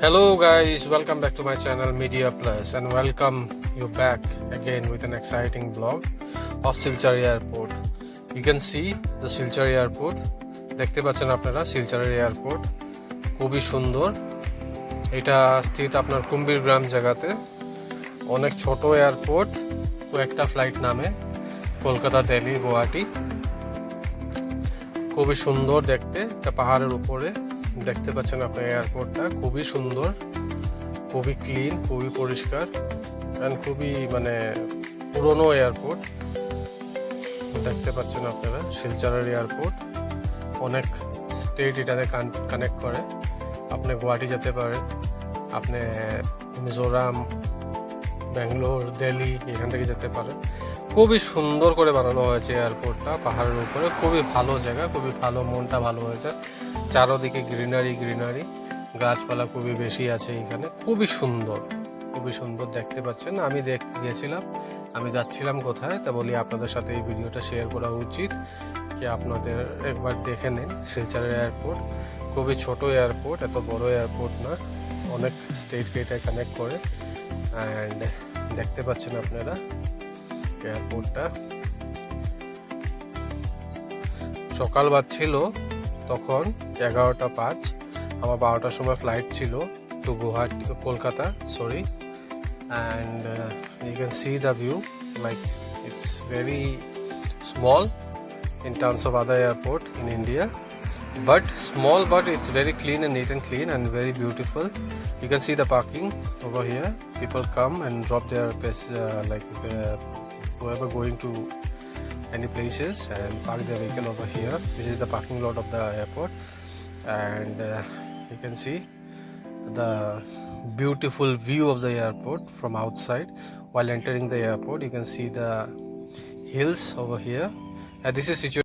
Hello guys, welcome back to my channel Media Plus and welcome you back again with an exciting vlog of Silchar Airport. You can see the Silchar Airport. দেখতে পাচ্ছেন আপনারা Silchar airport খুবই সুন্দর। এটা স্থিত আপনার কুম্ভীরগ্রাম জায়গাতে। অনেক ছোট এয়ারপোর্ট, কয়েকটা ফ্লাইট নামে কলকাতা, দিল্লি, গুয়াহাটি। খুবই সুন্দর দেখতে, একটা পাহাড়ের উপরে দেখতে পাচ্ছেন আপনার এয়ারপোর্টটা খুবই সুন্দর, খুবই ক্লিন, খুবই পরিষ্কার এন্ড খুবই পুরনো এয়ারপোর্ট দেখতে পাচ্ছেন আপনারা। শিলচরের এয়ারপোর্ট অনেক স্টেট এটাতে কানেক্ট করে। আপনি গুয়াহাটি যেতে পারেন, আপনি মিজোরাম, ব্যাঙ্গালোর, দিল্লি এখান থেকে যেতে পারেন। খুবই সুন্দর করে বানানো হয়েছে এয়ারপোর্টটা পাহাড়ের উপরে। খুবই ভালো জায়গা, খুবই ভালো, মনটা ভালো হয়েছে। চারোদিকে গ্রিনারি, গাছপালা খুবই বেশি আছে এখানে। খুবই সুন্দর দেখতে পাচ্ছেন। আমি গিয়েছিলাম, আমি যাচ্ছিলাম কোথায় তা বলি আপনাদের সাথে এই ভিডিওটা শেয়ার করা উচিত, কি আপনাদের একবার দেখে নিন শিলচরের এয়ারপোর্ট। খুবই ছোট এয়ারপোর্ট, এত বড় এয়ারপোর্ট না, অনেক স্টেটকে এটা কানেক্ট করে। অ্যান্ড দেখতে পাচ্ছেন আপনারা এয়ারপোর্টটা। সকাল বাজছিল তখন 11:05, আমার 12টার সময় ফ্লাইট ছিল to Guwahati, Kolkata sorry. And you can see the view, like it's very small in terms of other airport in India, but small, but it's very clean and neat and clean and very beautiful. You can see the parking over here. People come and drop their whoever going to any places and park their vehicle over here. This is the parking lot of the airport, and you can see the beautiful view of the airport from outside. While entering the airport, you can see the hills over here, and this is situated